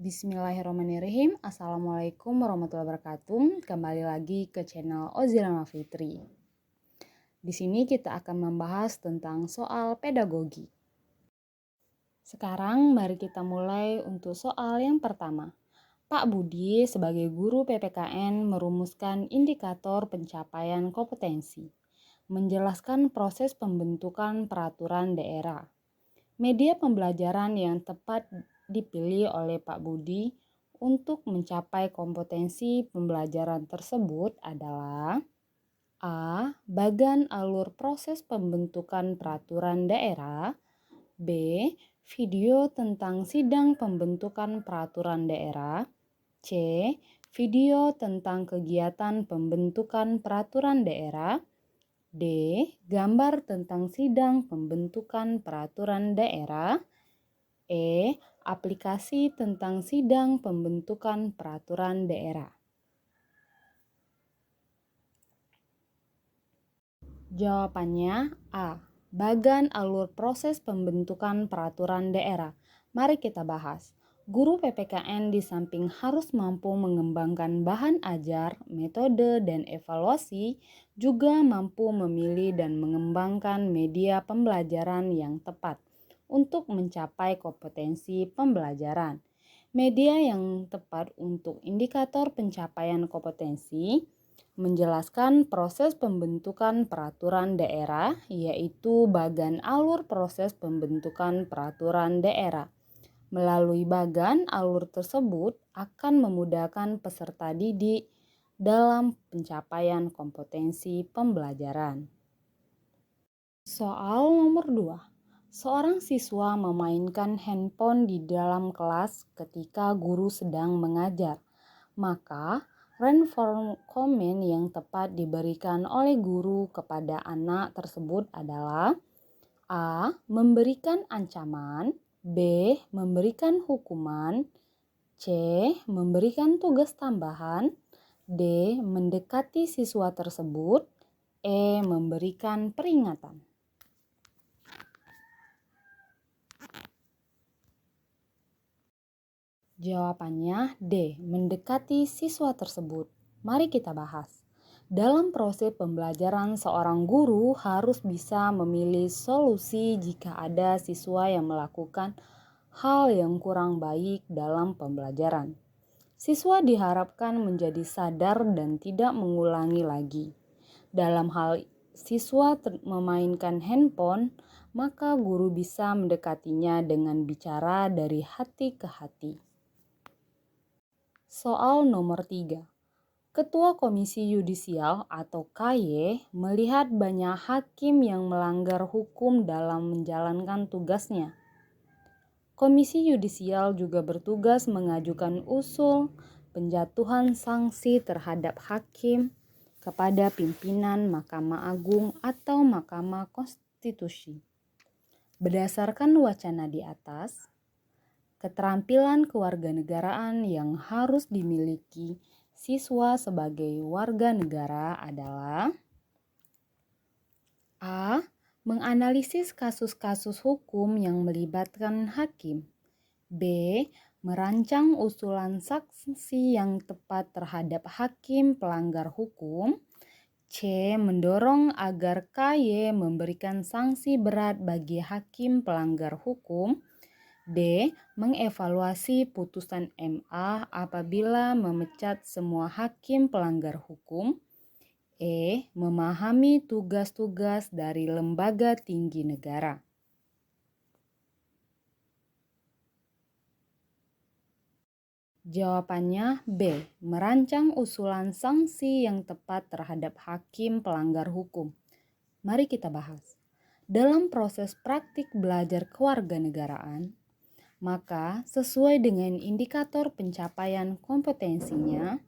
Bismillahirrahmanirrahim. Assalamualaikum warahmatullahi wabarakatuh. Kembali lagi ke channel Ozilama Fitri. Di sini kita akan membahas tentang soal pedagogi. Sekarang mari kita mulai untuk soal yang pertama. Pak Budi sebagai guru PPKN merumuskan indikator pencapaian kompetensi, menjelaskan proses pembentukan peraturan daerah. Media pembelajaran yang tepat dipilih oleh Pak Budi untuk mencapai kompetensi pembelajaran tersebut adalah A. Bagan alur proses pembentukan peraturan daerah. B. Video tentang sidang pembentukan peraturan daerah. C. Video tentang kegiatan pembentukan peraturan daerah. D. Gambar tentang sidang pembentukan peraturan daerah. E. Aplikasi tentang sidang pembentukan peraturan daerah. Jawabannya A. Bagan alur proses pembentukan peraturan daerah. Mari kita bahas. Guru PPKN di samping harus mampu mengembangkan bahan ajar, metode, dan evaluasi, juga mampu memilih dan mengembangkan media pembelajaran yang tepat untuk mencapai kompetensi pembelajaran. Media yang tepat untuk indikator pencapaian kompetensi menjelaskan proses pembentukan peraturan daerah, yaitu bagan alur proses pembentukan peraturan daerah. Melalui bagan alur tersebut akan memudahkan peserta didik dalam pencapaian kompetensi pembelajaran. Soal nomor 2. Seorang siswa memainkan handphone di dalam kelas ketika guru sedang mengajar. Maka, komen yang tepat diberikan oleh guru kepada anak tersebut adalah A. Memberikan ancaman. B. Memberikan hukuman. C. Memberikan tugas tambahan. D. Mendekati siswa tersebut. E. Memberikan peringatan. Jawabannya D. Mendekati siswa tersebut. Mari kita bahas. Dalam proses pembelajaran, seorang guru harus bisa memilih solusi jika ada siswa yang melakukan hal yang kurang baik dalam pembelajaran. Siswa diharapkan menjadi sadar dan tidak mengulangi lagi. Dalam hal siswa memainkan handphone, maka guru bisa mendekatinya dengan bicara dari hati ke hati. Soal nomor 3. Ketua Komisi Yudisial atau KY melihat banyak hakim yang melanggar hukum dalam menjalankan tugasnya. Komisi Yudisial juga bertugas mengajukan usul penjatuhan sanksi terhadap hakim kepada pimpinan Mahkamah Agung atau Mahkamah Konstitusi. Berdasarkan wacana di atas, keterampilan kewarganegaraan yang harus dimiliki siswa sebagai warga negara adalah A. Menganalisis kasus-kasus hukum yang melibatkan hakim. B. Merancang usulan sanksi yang tepat terhadap hakim pelanggar hukum. C. Mendorong agar KY memberikan sanksi berat bagi hakim pelanggar hukum. D. Mengevaluasi putusan MA apabila memecat semua hakim pelanggar hukum. E. Memahami tugas-tugas dari lembaga tinggi negara. Jawabannya B. Merancang usulan sanksi yang tepat terhadap hakim pelanggar hukum. Mari kita bahas. Dalam proses praktik belajar kewarganegaraan, maka sesuai dengan indikator pencapaian kompetensinya,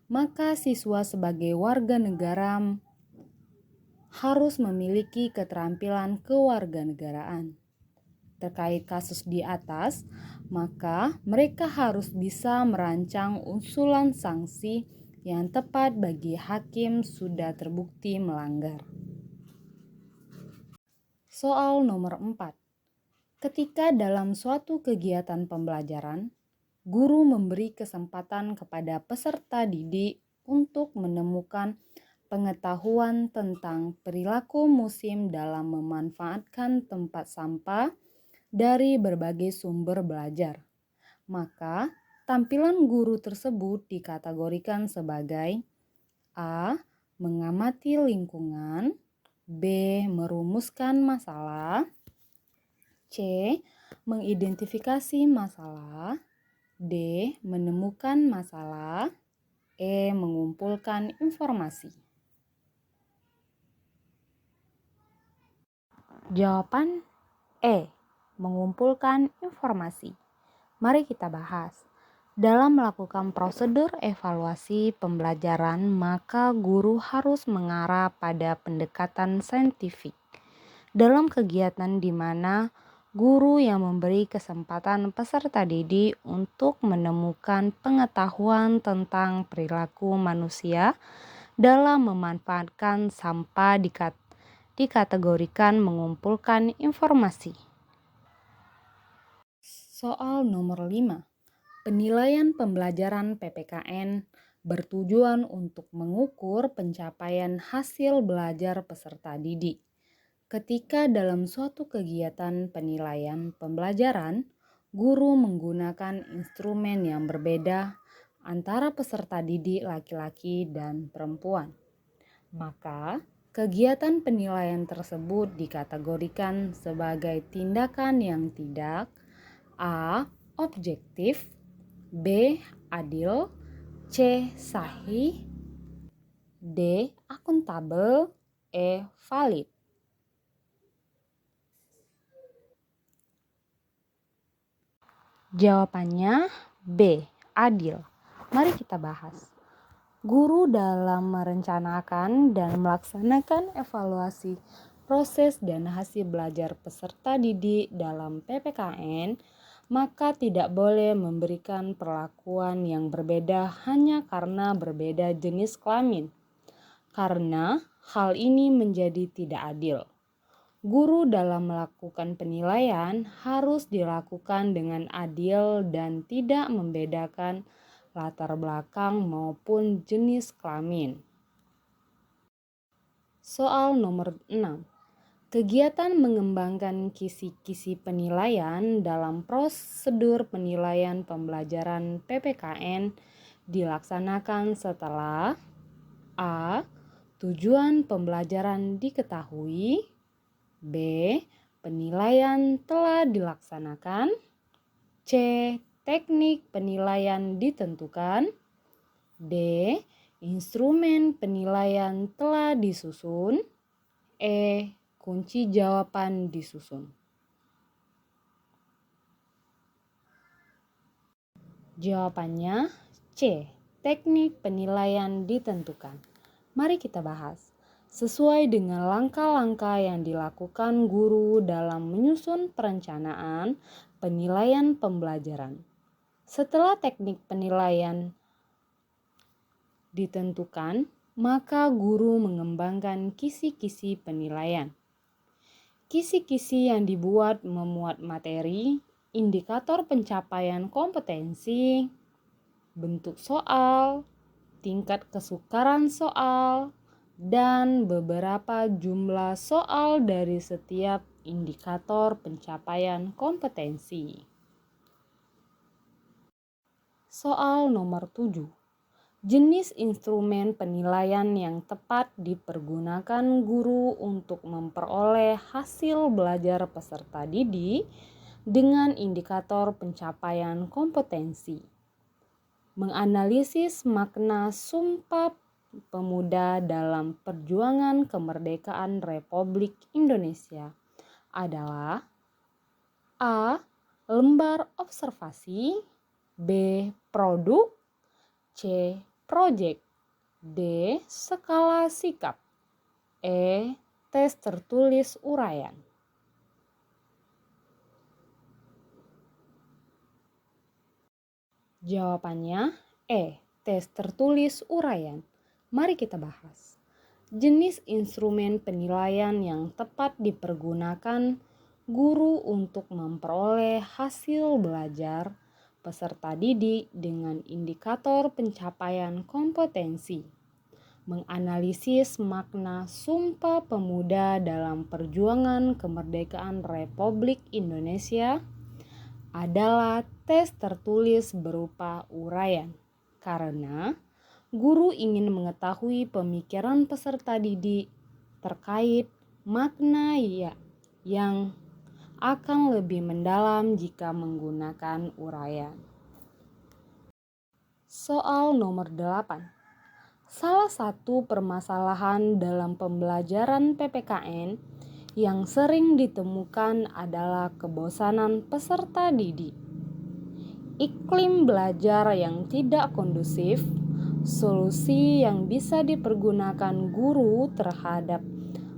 maka siswa sebagai warga negara harus memiliki keterampilan kewarganegaraan. Terkait kasus di atas, maka mereka harus bisa merancang usulan sanksi yang tepat bagi hakim sudah terbukti melanggar. Soal nomor 4. Ketika dalam suatu kegiatan pembelajaran, Guru memberi kesempatan kepada peserta didik untuk menemukan pengetahuan tentang perilaku musim dalam memanfaatkan tempat sampah dari berbagai sumber belajar. Maka, tampilan guru tersebut dikategorikan sebagai A. Mengamati lingkungan, B. Merumuskan masalah, C. Mengidentifikasi masalah, D. Menemukan masalah, E. Mengumpulkan informasi. Jawaban E. Mengumpulkan informasi. Mari kita bahas. Dalam melakukan prosedur evaluasi pembelajaran, maka guru harus mengarah pada pendekatan saintifik. Dalam kegiatan di mana guru yang memberi kesempatan peserta didik untuk menemukan pengetahuan tentang perilaku manusia dalam memanfaatkan sampah dikategorikan mengumpulkan informasi. Soal nomor 5. Penilaian pembelajaran PPKN bertujuan untuk mengukur pencapaian hasil belajar peserta didik. Ketika dalam suatu kegiatan penilaian pembelajaran, guru menggunakan instrumen yang berbeda antara peserta didik laki-laki dan perempuan. Maka, kegiatan penilaian tersebut dikategorikan sebagai tindakan yang tidak A. Objektif, B. Adil, C. Sahih, D. Akuntabel, E. Valid. Jawabannya B. Adil. Mari kita bahas. Guru dalam merencanakan dan melaksanakan evaluasi proses dan hasil belajar peserta didik dalam PPKN, maka tidak boleh memberikan perlakuan yang berbeda hanya karena berbeda jenis kelamin. Karena hal ini menjadi tidak adil. Guru dalam melakukan penilaian harus dilakukan dengan adil dan tidak membedakan latar belakang maupun jenis kelamin. Soal nomor 6. Kegiatan mengembangkan kisi-kisi penilaian dalam prosedur penilaian pembelajaran PPKN dilaksanakan setelah A. Tujuan pembelajaran diketahui, B. Penilaian telah dilaksanakan, C. Teknik penilaian ditentukan, D. Instrumen penilaian telah disusun, E. Kunci jawaban disusun. Jawabannya C. Teknik penilaian ditentukan. Mari kita bahas. Sesuai dengan langkah-langkah yang dilakukan guru dalam menyusun perencanaan penilaian pembelajaran. Setelah teknik penilaian ditentukan, maka guru mengembangkan kisi-kisi penilaian. Kisi-kisi yang dibuat memuat materi, indikator pencapaian kompetensi, bentuk soal, tingkat kesukaran soal, dan beberapa jumlah soal dari setiap indikator pencapaian kompetensi. Soal nomor 7. Jenis instrumen penilaian yang tepat dipergunakan guru untuk memperoleh hasil belajar peserta didik dengan indikator pencapaian kompetensi. Menganalisis makna Sumpah Pemuda dalam perjuangan kemerdekaan Republik Indonesia adalah A. Lembar observasi, B. Produk, C. Proyek, D. Skala sikap, E. Tes tertulis uraian. Jawabannya E. Tes tertulis uraian. Mari kita bahas. Jenis instrumen penilaian yang tepat dipergunakan guru untuk memperoleh hasil belajar peserta didik dengan indikator pencapaian kompetensi, menganalisis makna Sumpah Pemuda dalam perjuangan kemerdekaan Republik Indonesia adalah tes tertulis berupa uraian, karena guru ingin mengetahui pemikiran peserta didik terkait makna yang akan lebih mendalam jika menggunakan uraian. Soal nomor 8. Salah satu permasalahan dalam pembelajaran PPKN yang sering ditemukan adalah kebosanan peserta didik. Iklim belajar yang tidak kondusif, solusi yang bisa dipergunakan guru terhadap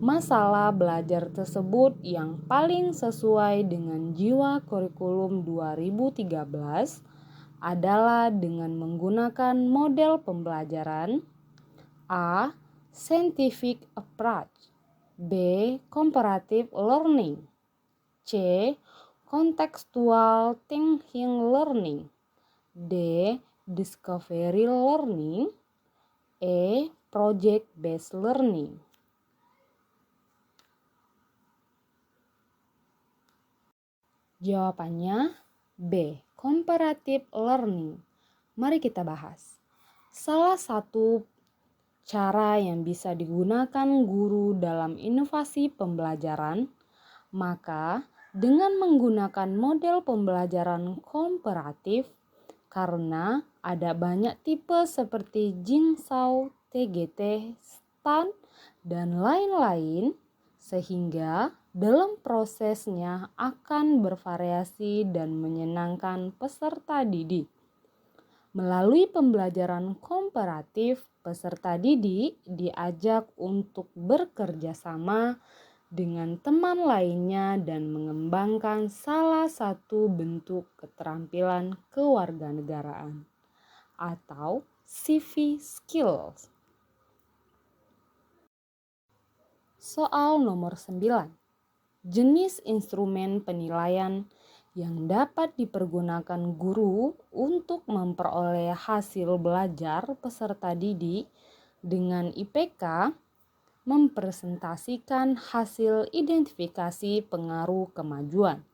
masalah belajar tersebut yang paling sesuai dengan jiwa kurikulum 2013 adalah dengan menggunakan model pembelajaran A. Scientific approach, B. Comparative learning, C. Contextual thinking learning, D. Discovery learning, E. Project based learning. Jawabannya B. Comparative learning. Mari kita bahas. Salah satu cara yang bisa digunakan guru dalam inovasi pembelajaran, maka dengan menggunakan model pembelajaran komparatif, karena ada banyak tipe seperti Jigsaw, TGT, STAN, dan lain-lain, sehingga dalam prosesnya akan bervariasi dan menyenangkan peserta didik. Melalui pembelajaran komparatif, peserta didik diajak untuk bekerja sama dengan teman lainnya dan mengembangkan salah satu bentuk keterampilan kewarganegaraan atau CV skills. Soal nomor 9. Jenis instrumen penilaian yang dapat dipergunakan guru untuk memperoleh hasil belajar peserta didik dengan IPK mempresentasikan hasil identifikasi pengaruh kemajuan,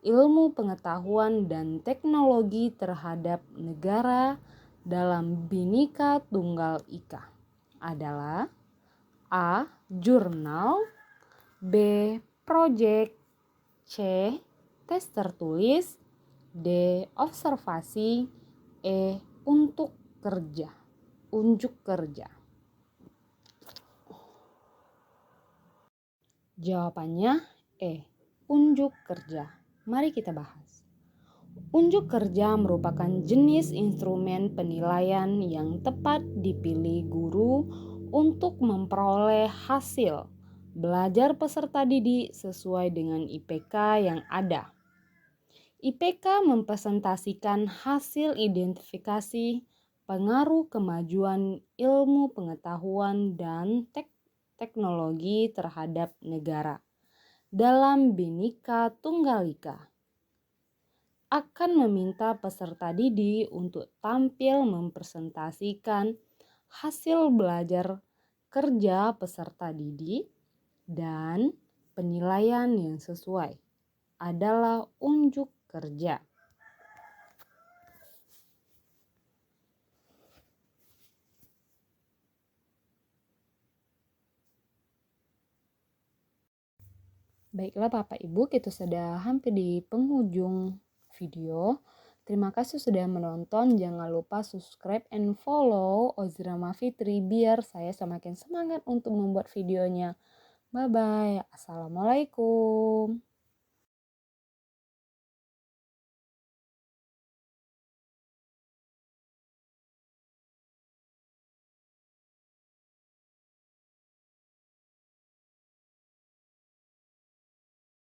ilmu pengetahuan dan teknologi terhadap negara dalam Bhinneka Tunggal Ika adalah A. Jurnal, B. Project, C. Tes tertulis, D. Observasi, E. Unjuk kerja. Jawabannya E. Unjuk kerja. Mari kita bahas. Unjuk kerja merupakan jenis instrumen penilaian yang tepat dipilih guru untuk memperoleh hasil belajar peserta didik sesuai dengan IPK yang ada. IPK mempresentasikan hasil identifikasi pengaruh kemajuan ilmu pengetahuan dan teknologi terhadap negara dalam Bhinneka Tunggal Ika. Akan meminta peserta didik untuk tampil mempresentasikan hasil belajar kerja peserta didik dan penilaian yang sesuai adalah unjuk kerja. Baiklah Bapak Ibu, kita sudah hampir di penghujung video. Terima kasih sudah menonton. Jangan lupa subscribe and follow Ozrama Fitri biar saya semakin semangat untuk membuat videonya. Bye-bye. Assalamualaikum.